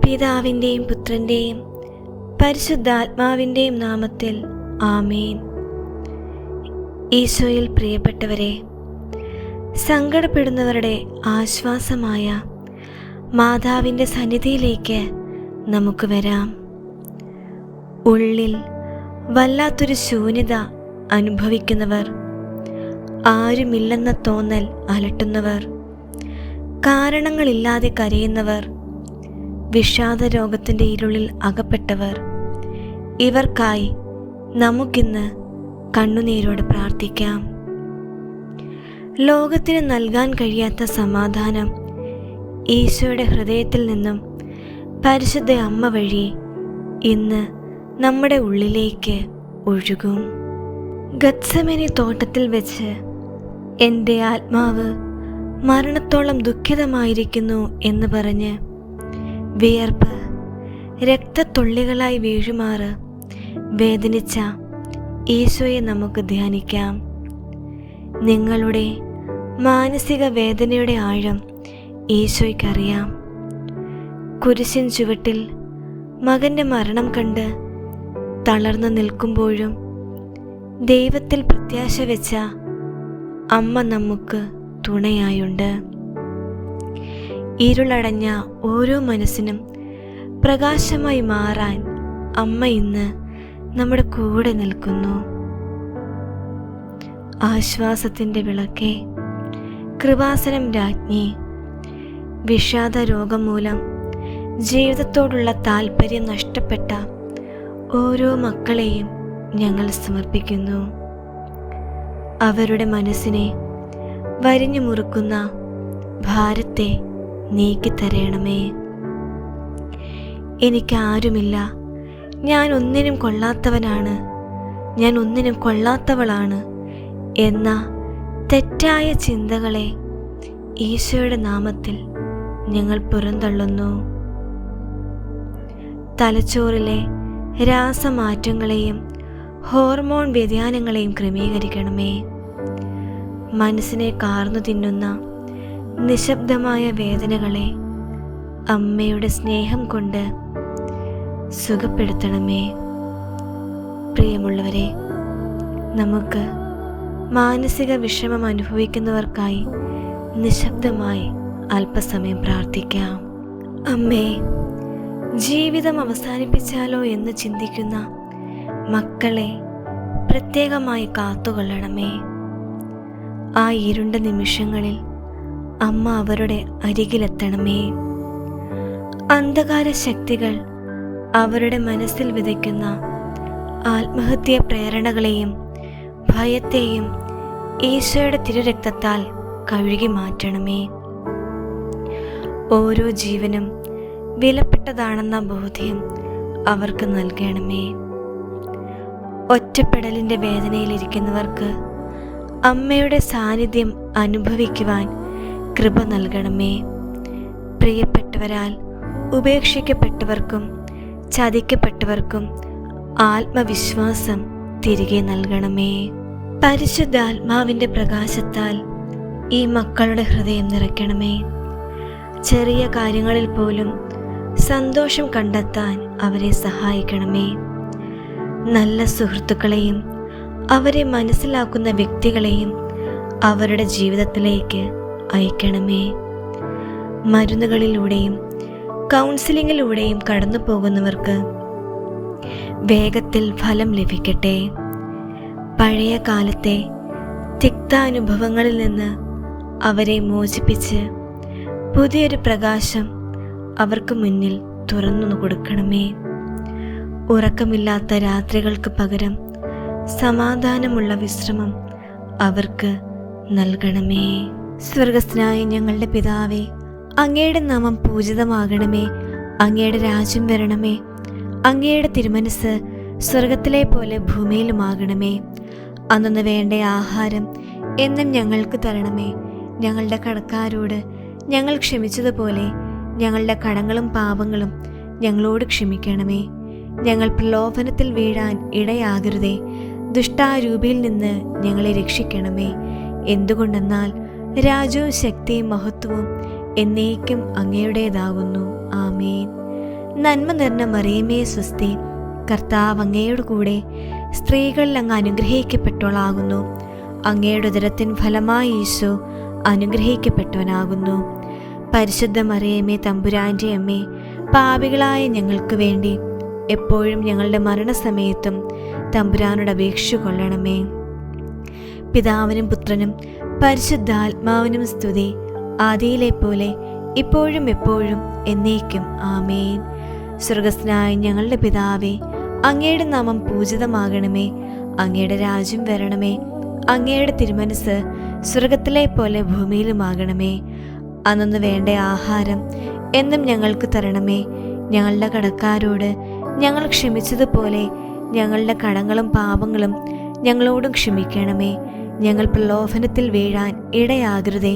പിതാവിൻ്റെയും പുത്രൻ്റെയും പരിശുദ്ധാത്മാവിൻ്റെയും നാമത്തിൽ ആമേൻ. ഈശോയിൽ പ്രിയപ്പെട്ടവരെ, സങ്കടപ്പെടുന്നവരുടെ ആശ്വാസമായ മാതാവിൻ്റെ സന്നിധിയിലേക്ക് നമുക്ക് വരാം. ഉള്ളിൽ വല്ലാത്തൊരു ശൂന്യത അനുഭവിക്കുന്നവർ, ആരുമില്ലെന്ന തോന്നൽ അലട്ടുന്നവർ, കാരണങ്ങളില്ലാതെ കരയുന്നവർ, വിഷാദ രോഗത്തിൻ്റെ ഇരുളിൽ അകപ്പെട്ടവർ, ഇവർക്കായി നമുക്കിന്ന് കണ്ണുനീരോടെ പ്രാർത്ഥിക്കാം. ലോകത്തിന് നൽകാൻ കഴിയാത്ത സമാധാനം ഈശോയുടെ ഹൃദയത്തിൽ നിന്നും പരിശുദ്ധ അമ്മ വഴി ഇന്ന് നമ്മുടെ ഉള്ളിലേക്ക് ഒഴുകും. ഗത്സമനി തോട്ടത്തിൽ വെച്ച് എൻ്റെ ആത്മാവ് മരണത്തോളം ദുഃഖിതമായിരിക്കുന്നു എന്ന് പറഞ്ഞ് വിയർപ്പ് രക്തത്തുള്ളികളായി വീഴുമാറ് വേദനിച്ച ഈശോയെ നമുക്ക് ധ്യാനിക്കാം. നിങ്ങളുടെ മാനസിക വേദനയുടെ ആഴം ഈശോയ്ക്കറിയാം. കുരിശിൻ ചുവട്ടിൽ മകൻ്റെ മരണം കണ്ട് തളർന്നു നിൽക്കുമ്പോഴും ദൈവത്തിൽ പ്രത്യാശ വെച്ച അമ്മ നമുക്ക് തുണയായുണ്ട്. ഇരുളടഞ്ഞ ഓരോ മനസ്സിനും പ്രകാശമായി മാറാൻ അമ്മ ഇന്ന് നമ്മുടെ കൂടെ നിൽക്കുന്നു. ആശ്വാസത്തിൻ്റെ വിളക്കേ, കൃപാസനം രാജ്ഞി, വിഷാദ രോഗം മൂലം ജീവിതത്തോടുള്ള താല്പര്യം നഷ്ടപ്പെട്ട ഓരോ മക്കളെയും ഞങ്ങൾ സമർപ്പിക്കുന്നു. അവരുടെ മനസ്സിനെ വരിഞ്ഞു മുറുക്കുന്ന ഭാരത്തെ നീക്കിത്തരയണമേ. എനിക്കാരുമില്ല, ഞാൻ ഒന്നിനും കൊള്ളാത്തവനാണ്, ഞാൻ ഒന്നിനും കൊള്ളാത്തവളാണ് എന്ന തെറ്റായ ചിന്തകളെ ഈശോയുടെ നാമത്തിൽ ഞങ്ങൾ പുറന്തള്ളുന്നു. തലച്ചോറിലെ രാസമാറ്റങ്ങളെയും ഹോർമോൺ വ്യതിയാനങ്ങളെയും ക്രമീകരിക്കണമേ. മനസ്സിനെ കാർന്നു തിന്നുന്ന നിശബ്ദമായ വേദനകളെ അമ്മയുടെ സ്നേഹം കൊണ്ട് സുഖപ്പെടുത്തണമേ. പ്രിയമുള്ളവരെ, നമുക്ക് മാനസിക വിഷമം അനുഭവിക്കുന്നവർക്കായി നിശബ്ദമായി അല്പസമയം പ്രാർത്ഥിക്കാം. അമ്മേ, ജീവിതം അവസാനിപ്പിച്ചാലോ എന്ന് ചിന്തിക്കുന്ന മക്കളെ പ്രത്യേകമായി കാത്തുകൊള്ളണമേ. ആ ഇരുണ്ട നിമിഷങ്ങളിൽ അമ്മ അവരുടെ അരികിലെത്തണമേ. അന്ധകാര ശക്തികൾ അവരുടെ മനസ്സിൽ വിതയ്ക്കുന്ന ആത്മഹത്യാ പ്രേരണകളെയും ഭയത്തെയും ഈശോയുടെ തിരുരക്തത്താൽ കഴുകി മാറ്റണമേ. ഓരോ ജീവനും വിലപ്പെട്ടതാണെന്ന ബോധ്യം അവർക്ക് നൽകണമേ. ഒറ്റപ്പെടലിൻ്റെ വേദനയിലിരിക്കുന്നവർക്ക് അമ്മയുടെ സാന്നിധ്യം അനുഭവിക്കുവാൻ കൃപ നൽകണമേ. പ്രിയപ്പെട്ടവരാൽ ഉപേക്ഷിക്കപ്പെട്ടവർക്കും ചതിക്കപ്പെട്ടവർക്കും ആത്മവിശ്വാസം തിരികെ നൽകണമേ. പരിശുദ്ധാത്മാവിൻ്റെ പ്രകാശത്താൽ ഈ മക്കളുടെ ഹൃദയം നിറയ്ക്കണമേ. ചെറിയ കാര്യങ്ങളിൽ പോലും സന്തോഷം കണ്ടെത്താൻ അവരെ സഹായിക്കണമേ. നല്ല സുഹൃത്തുക്കളെയും അവരെ മനസ്സിലാക്കുന്ന വ്യക്തികളെയും അവരുടെ ജീവിതത്തിലേക്ക് അയക്കണമേ. മരുന്നുകളിലൂടെയും കൗൺസിലിങ്ങിലൂടെയും കടന്നു പോകുന്നവർക്ക് വേഗത്തിൽ ഫലം ലഭിക്കട്ടെ. പഴയ കാലത്തെ തിക്താനുഭവങ്ങളിൽ നിന്ന് അവരെ മോചിപ്പിച്ച് പുതിയൊരു പ്രകാശം അവർക്ക് മുന്നിൽ തുറന്നു കൊടുക്കണമേ. ഉറക്കമില്ലാത്ത രാത്രികൾക്ക് പകരം സമാധാനമുള്ള വിശ്രമം അവർക്ക് നൽകണമേ. സ്വർഗസ്ഥനായ ഞങ്ങളുടെ പിതാവേ, അങ്ങയുടെ നാമം പൂജിതമാകണമേ. അങ്ങയുടെ രാജ്യം വരണമേ. അങ്ങയുടെ തിരുമനസ് സ്വർഗത്തിലെ പോലെ ഭൂമിയിലുമാകണമേ. അന്നു വേണ്ട ആഹാരം എന്നും ഞങ്ങൾക്ക് തരണമേ. ഞങ്ങളുടെ കടക്കാരോട് ഞങ്ങൾ ക്ഷമിച്ചതുപോലെ ഞങ്ങളുടെ കടങ്ങളും പാപങ്ങളും ഞങ്ങളോട് ക്ഷമിക്കണമേ. ഞങ്ങൾ പ്രലോഭനത്തിൽ വീഴാൻ ഇടയാകരുതേ. ദുഷ്ടാരൂപിയിൽ നിന്ന് ഞങ്ങളെ രക്ഷിക്കണമേ. എന്തുകൊണ്ടെന്നാൽ രാജ്യവും ശക്തിയും മഹത്വവും എന്നേക്കും അങ്ങയുടേതാകുന്നു. ആമേൻ. നന്മ നിറഞ്ഞ മറിയമേ സ്വസ്തി, കർത്താവ് അങ്ങയോട് കൂടെ സ്ത്രീകളിൽ അങ്ങ് അനുഗ്രഹിക്കപ്പെട്ടവളാകുന്നു. അങ്ങയുടെ ഉദരത്തിൻ ഫലമായി ഈശോ അനുഗ്രഹിക്കപ്പെട്ടവനാകുന്നു. പരിശുദ്ധ മറിയമേ തമ്പുരാൻ്റെ അമ്മേ, പാപികളായ ഞങ്ങൾക്ക് വേണ്ടി എപ്പോഴും ഞങ്ങളുടെ മരണസമയത്തും തമ്പുരാനോട് അപേക്ഷ കൊള്ളണമേ. പിതാവിനും പുത്രനും പരിശുദ്ധാത്മാവിനും സ്തുതി, ആദിയിലെ പോലെ ഇപ്പോഴും എപ്പോഴും എന്നേക്കും ആമേൻ. സ്വർഗസ്ഥനായ ഞങ്ങളുടെ പിതാവേ, അങ്ങയുടെ നാമം പൂജിതമാകണമേ. അങ്ങയുടെ രാജ്യം വരണമേ. അങ്ങയുടെ തിരുമനസ് സ്വർഗത്തിലെ പോലെ ഭൂമിയിലുമാകണമേ. അന്നു വേണ്ട ആഹാരം എന്നും ഞങ്ങൾക്ക് തരണമേ. ഞങ്ങളുടെ കടക്കാരോട് ഞങ്ങൾ ക്ഷമിച്ചതുപോലെ ഞങ്ങളുടെ കടങ്ങളും പാപങ്ങളും ഞങ്ങളോടും ക്ഷമിക്കണമേ. ഞങ്ങൾ പ്രലോഭനത്തിൽ വീഴാൻ ഇടയാകരുതേ.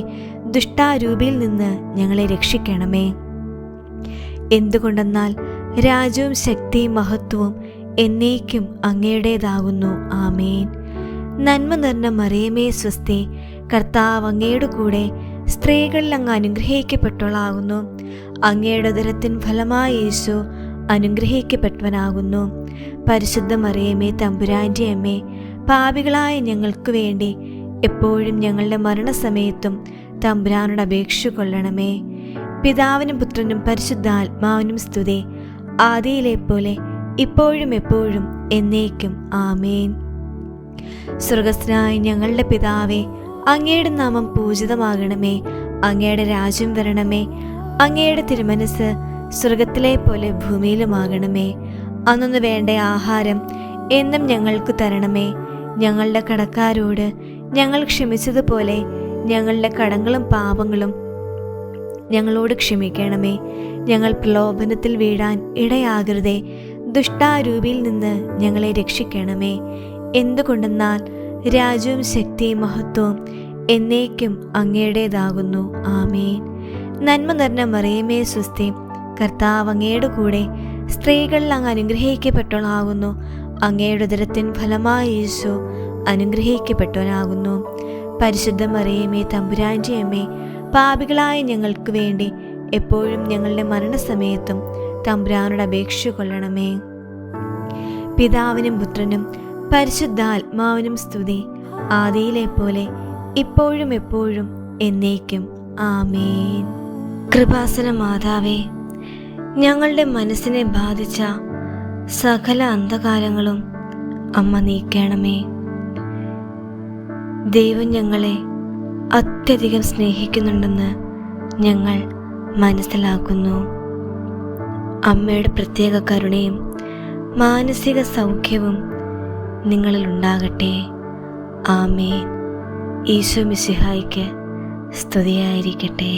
ദുഷ്ടാരൂപിയിൽ നിന്ന് ഞങ്ങളെ രക്ഷിക്കണമേ. എന്തുകൊണ്ടെന്നാൽ രാജ്യവും ശക്തിയും മഹത്വവും എന്നേക്കും അങ്ങയുടേതാകുന്നു. ആമേൻ. നന്മ നിറഞ്ഞ മറിയമേ സ്വസ്തി, കർത്താവ് അങ്ങയുടെ കൂടെ സ്ത്രീകളിൽ അങ്ങ് അനുഗ്രഹിക്കപ്പെട്ടവളാകുന്നു. അങ്ങയുടെ ഉദരത്തിൻ ഫലമായി യേശു അനുഗ്രഹിക്കപ്പെട്ടവനാകുന്നു. പരിശുദ്ധ മറിയമേ തമ്പുരാൻ്റെ അമ്മേ, പാപികളായ ഞങ്ങൾക്ക് വേണ്ടി എപ്പോഴും ഞങ്ങളുടെ മരണസമയത്തും തമ്പുരാനോട് അപേക്ഷ കൊള്ളണമേ. പിതാവിനും പുത്രനും പരിശുദ്ധാത്മാവിനും സ്തുതി, ആദിയിലെ പോലെ ഇപ്പോഴും എപ്പോഴും എന്നേക്കും ആമേൻ. സ്വർഗസ്ഥനായ ഞങ്ങളുടെ പിതാവേ, അങ്ങയുടെ നാമം പൂജിതമാകണമേ. അങ്ങയുടെ രാജ്യം വരണമേ. അങ്ങയുടെ തിരുമനസ് സ്വർഗത്തിലെ പോലെ ഭൂമിയിലുമാകണമേ. അന്നു വേണ്ട ആഹാരം എന്നും ഞങ്ങൾക്ക് തരണമേ. ഞങ്ങളുടെ കടക്കാരോട് ഞങ്ങൾ ക്ഷമിച്ചതുപോലെ ഞങ്ങളുടെ കടങ്ങളും പാപങ്ങളും ഞങ്ങളോട് ക്ഷമിക്കണമേ. ഞങ്ങൾ പ്രലോഭനത്തിൽ വീഴാൻ ഇടയാകരുതേ. ദുഷ്ടാരൂപിയിൽ നിന്ന് ഞങ്ങളെ രക്ഷിക്കണമേ. എന്തുകൊണ്ടെന്നാൽ രാജ്യവും ശക്തിയും മഹത്വവും എന്നേക്കും അങ്ങയുടേതാകുന്നു. ആമേൻ. നന്മ നിറഞ്ഞ മറിയമേ സ്വസ്തി, കർത്താവ് അങ്ങയുടെ കൂടെ സ്ത്രീകളിൽ അങ്ങ് അനുഗ്രഹിക്കപ്പെട്ടവളാകുന്നു. അങ്ങയുടെ ഉദരത്തിൻ ഫലമായി യേശു അനുഗ്രഹിക്കപ്പെട്ടവനാകുന്നു. പരിശുദ്ധ മറിയമേ തമ്പുരാൻ്റെ അമ്മേ, പാപികളായ ഞങ്ങൾക്ക് വേണ്ടി എപ്പോഴും ഞങ്ങളുടെ മരണസമയത്തും തമ്പുരാനോട് അപേക്ഷ കൊള്ളണമേ. പിതാവിനും പുത്രനും പരിശുദ്ധാത്മാവിനും സ്തുതി, ആദിയിലെ പോലെ ഇപ്പോഴും എപ്പോഴും എന്നേക്കും ആമേൻ. കൃപാസന മാതാവേ, ഞങ്ങളുടെ മനസ്സിനെ ബാധിച്ച സകല അന്ധകാരങ്ങളും അമ്മ നീക്കണമേ. ദൈവം ഞങ്ങളെ അത്യധികം സ്നേഹിക്കുന്നുണ്ടെന്ന് ഞങ്ങൾ മനസ്സിലാക്കുന്നു. അമ്മയുടെ പ്രത്യേക കരുണയും മാനസിക സൗഖ്യവും നിങ്ങളിൽ ഉണ്ടാകട്ടെ. ആമേൻ. ഈശോ മിശിഹായ്ക്ക് സ്തുതിയായിരിക്കട്ടെ.